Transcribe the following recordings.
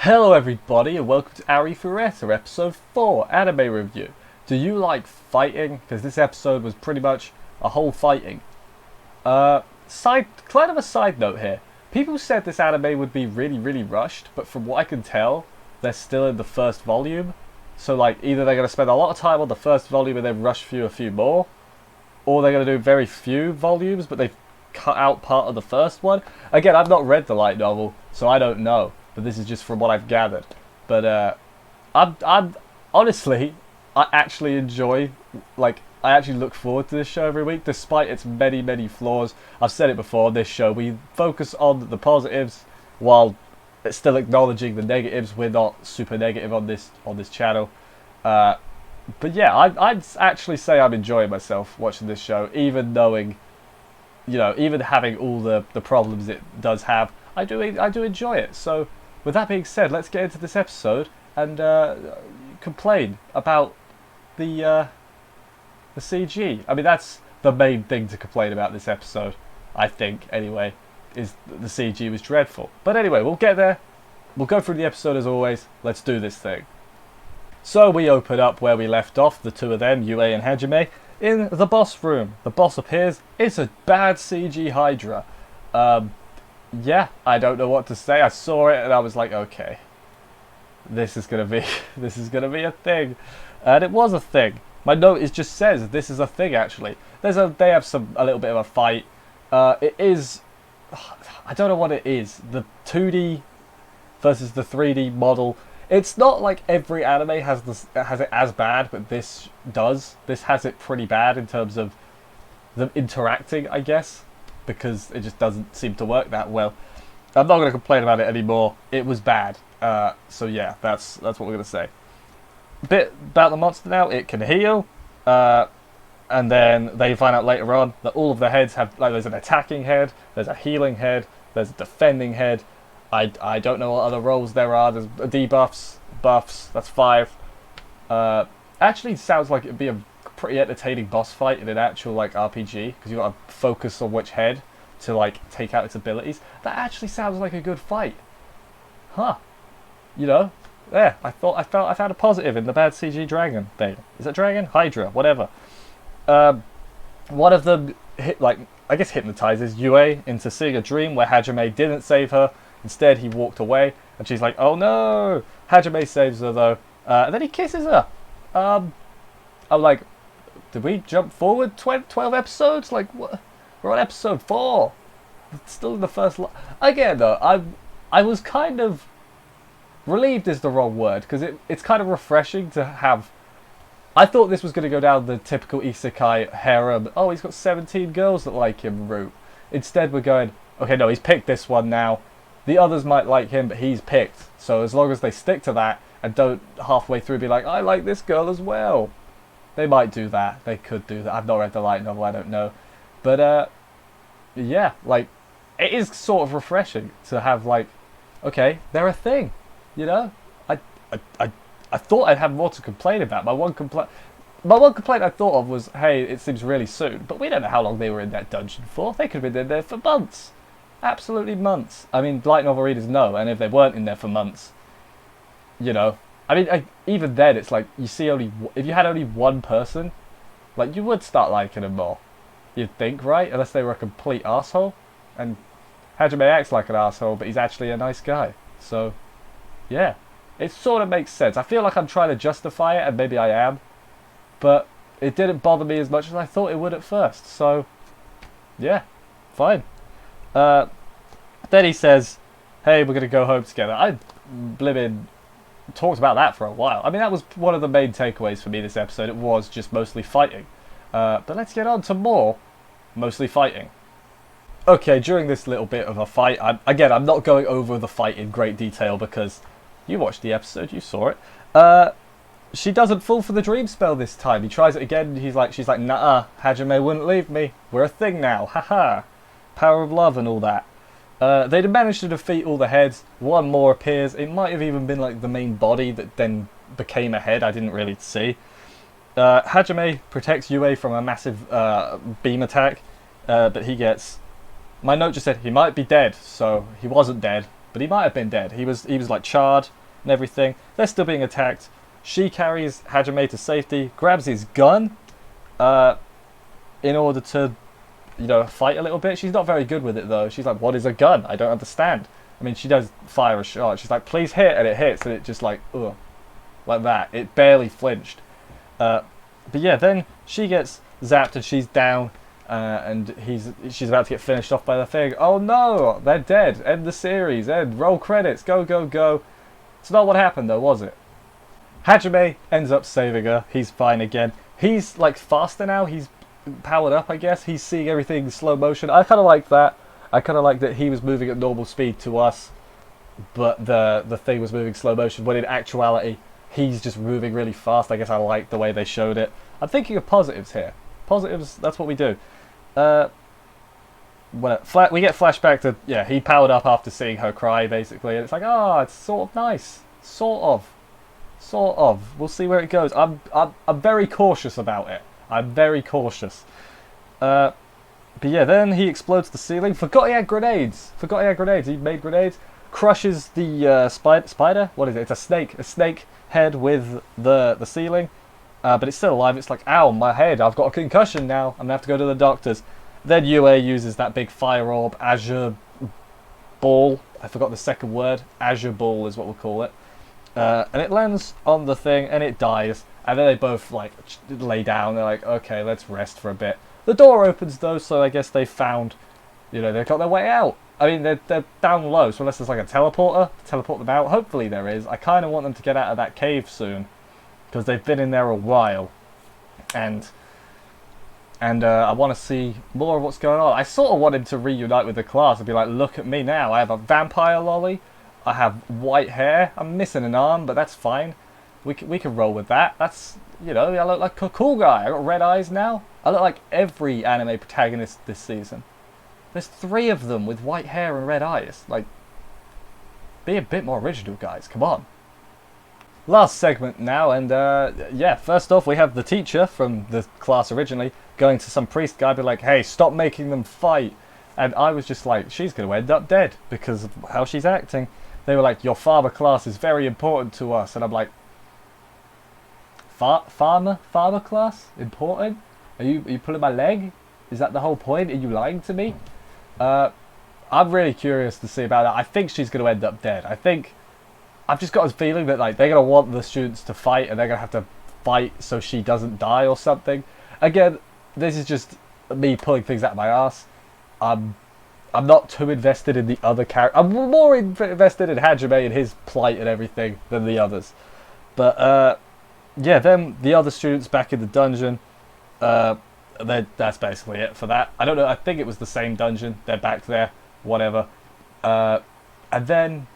Hello everybody and welcome to Arifureta episode 4 anime review. Do you like fighting? Because this episode was pretty much a whole fighting. Kind of a side note here. People said this anime would be really rushed, but from what I can tell, they're still in the first volume. So like either they're going to spend a lot of time on the first volume and then rush through a few more, or they're going to do very few volumes but they've cut out part of the first one. Again, I've not read the light novel, so I don't know. But this is just from what I've gathered. But I'm honestly, I actually enjoy, I actually look forward to this show every week, despite its many flaws. I've said it before on this show, we focus on the positives while still acknowledging the negatives. We're not super negative on this channel. But yeah, I'd actually say I'm enjoying myself watching this show, even knowing, even having all the problems it does have. I do enjoy it. So with that being said, let's get into this episode and complain about the CG. I mean, that's the main thing to complain about this episode, I think, anyway, is the CG was dreadful. But anyway, we'll get there. We'll go through the episode as always. Let's do this thing. So we open up where we left off, the two of them, Yue and Hajime, in the boss room. The boss appears. It's a bad CG Hydra. Yeah, I don't know what to say. I saw it and I was like, okay, this is gonna be a thing, and it was a thing. My note just says this is a thing. Actually, they have a little bit of a fight. It is, I don't know what it is. The 2D versus the 3D model. It's not like every anime has it as bad, but this does. This has it pretty bad in terms of them interacting, I guess, because it just doesn't seem to work that well. I'm not going to complain about it anymore. It was bad. So yeah, that's what we're going to say. A bit about the monster now. It can heal, and then they find out later on that all of the heads have, like, there's an attacking head, there's a healing head, there's a defending head. I don't know what other roles there are. There's debuffs, buffs. That's 5. Actually, sounds like it'd be a pretty entertaining boss fight in an actual RPG, because you got to focus on which head to take out its abilities. That actually sounds like a good fight, huh? Yeah. I found a positive in the bad CG dragon thing. Is it dragon? Hydra? Whatever. One of them I guess hypnotizes Yue into seeing a dream where Hajime didn't save her. Instead, he walked away, and she's like, "Oh no!" Hajime saves her though, and then he kisses her. I'm like, did we jump forward 12 episodes? Like, what? We're on episode 4. It's still in the first. Again, though, I was kind of relieved is the wrong word, because it's kind of refreshing to have. I thought this was going to go down the typical isekai harem. Oh, he's got 17 girls that like him route. Instead, we're going, okay, no, he's picked this one now. The others might like him, but he's picked. So as long as they stick to that and don't halfway through be like, I like this girl as well. They might do that. They could do that. I've not read the light novel. I don't know. But yeah, it is sort of refreshing to have okay, they're a thing. I thought I'd have more to complain about. My one complaint I thought of was, hey, it seems really soon. But we don't know how long they were in that dungeon for. They could have been in there for months. Absolutely months. I mean, light novel readers know, and if they weren't in there for months, I mean, even then, it's like, you see if you had only one person, you would start liking them more. You'd think, right? Unless they were a complete asshole. And Hajime acts like an asshole, but he's actually a nice guy. So, yeah. It sort of makes sense. I feel like I'm trying to justify it, and maybe I am. But it didn't bother me as much as I thought it would at first. So, yeah. Fine. Then he says, hey, we're going to go home together. I talked about that for a while. I mean, that was one of the main takeaways for me this episode. It was just mostly fighting. But let's get on to more mostly fighting. Okay, during this little bit of a fight, I'm not going over the fight in great detail because you watched the episode, you saw it. She doesn't fall for the dream spell this time. He tries it again. She's like, nah, Hajime wouldn't leave me. We're a thing now. Haha. Power of love and all that. They'd managed to defeat all the heads. One more appears. It might have even been the main body that then became a head. I didn't really see. Hajime protects Yue from a massive beam attack, but he gets... My note just said he might be dead, so he wasn't dead, but he might have been dead. He was like charred and everything. They're still being attacked. She carries Hajime to safety, grabs his gun, in order to, fight a little bit. She's not very good with it though. She's like, "What is a gun? I don't understand." I mean, she does fire a shot. She's like, "Please hit," and it hits, and it just like, ugh, like that. It barely flinched. But yeah, then she gets zapped and she's down, and she's about to get finished off by the thing. Oh no, they're dead. End the series. End. Roll credits. Go, go, go. It's not what happened though, was it? Hajime ends up saving her. He's fine again. He's like faster now. He's powered up, I guess. He's seeing everything in slow motion. I kind of like that. I kind of like that he was moving at normal speed to us, but the thing was moving slow motion, when in actuality he's just moving really fast. I guess I like the way they showed it. I'm thinking of positives here. Positives, that's what we do. We get flashback to, yeah, he powered up after seeing her cry, basically, and it's like, it's sort of nice. Sort of. We'll see where it goes. I'm very cautious about it. I'm very cautious. But yeah, then he explodes the ceiling. Forgot he had grenades. He made grenades. Crushes the spider. What is it? It's a snake. A snake head with the ceiling. But it's still alive. It's like, ow, my head. I've got a concussion now. I'm going to have to go to the doctors. Then Yue uses that big fire orb. Azure ball. I forgot the second word. Azure ball is what we'll call it. And it lands on the thing and it dies. And then they both like lay down. They're like, okay, let's rest for a bit. The door opens though, so I guess they found, they've got their way out. I mean, they're down low, so unless there's like a teleporter to teleport them out, hopefully there is. I kind of want them to get out of that cave soon, because they've been in there a while, and I want to see more of what's going on. I sort of want him to reunite with the class and be like, look at me now. I have a vampire lolly. I have white hair. I'm missing an arm, but that's fine. We can roll with that. That's, I look like a cool guy. I got red eyes now. I look like every anime protagonist this season. There's 3 of them with white hair and red eyes. Like, be a bit more original, guys. Come on. Last segment now, and yeah, first off we have the teacher from the class originally going to some priest guy, be like, hey, stop making them fight. And I was just like, she's going to end up dead because of how she's acting. They were like, your farmer class is very important to us. And I'm like, farmer class? Important? Are you pulling my leg? Is that the whole point? Are you lying to me? I'm really curious to see about that. I think she's going to end up dead. I've just got a feeling that like they're going to want the students to fight and they're going to have to fight so she doesn't die or something. Again, this is just me pulling things out of my ass. I'm not too invested in the other character. I'm more invested in Hajime and his plight and everything than the others. But yeah, then the other students back in the dungeon. That's basically it for that. I don't know. I think it was the same dungeon. They're back there. Whatever. And then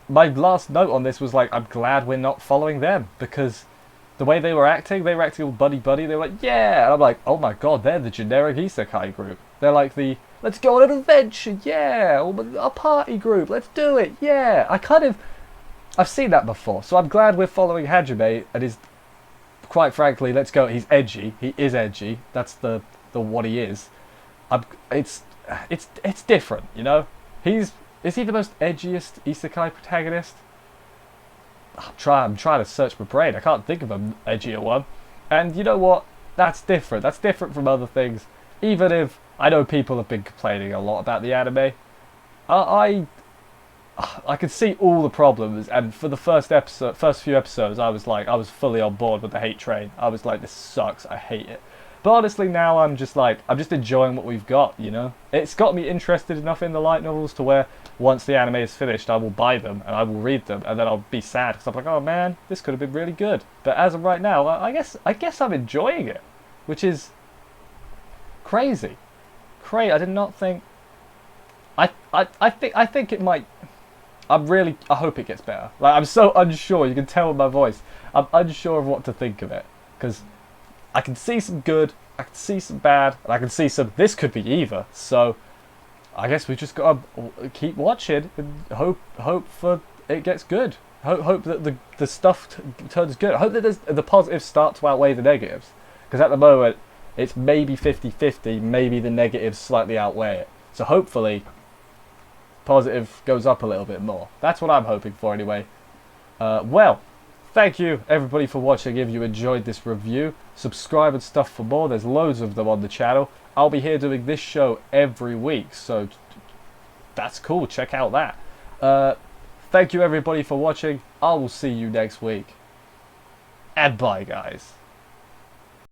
my last note on this was like, I'm glad we're not following them, because the way they were acting all buddy. They were like, yeah. And I'm like, oh my god, they're the generic isekai group. They're like the, let's go on an adventure, yeah. Or a party group, let's do it, yeah. I've seen that before. So I'm glad we're following Hajime and his, quite frankly, let's go. He's edgy. He is edgy. That's the what he is. It's different, Is he the most edgiest isekai protagonist? I'm trying to search my brain. I can't think of an edgier one. And you know what? That's different. That's different from other things. Even if I know people have been complaining a lot about the anime, I could see all the problems, and for the first few episodes, I was fully on board with the hate train. I was like, this sucks, I hate it. But honestly, now I'm just enjoying what we've got, It's got me interested enough in the light novels to where once the anime is finished, I will buy them and I will read them, and then I'll be sad because I'm like, oh man, this could have been really good. But as of right now, I guess I'm enjoying it, which is crazy. I did not think. I think it might. I hope it gets better. Like, I'm so unsure. You can tell with my voice. I'm unsure of what to think of it, because I can see some good, I can see some bad, and I can see some, this could be either. So I guess we just gotta keep watching and hope for it gets good. Hope that the stuff turns good. Hope that the positives start to outweigh the negatives, because at the moment it's maybe 50-50. Maybe the negatives slightly outweigh it. So hopefully positive goes up a little bit more. That's what I'm hoping for anyway. Well, thank you everybody for watching. If you enjoyed this review, subscribe and stuff for more. There's loads of them on the channel. I'll be here doing this show every week, so that's cool. Check out that. Thank you everybody for watching. I will see you next week. And bye, guys.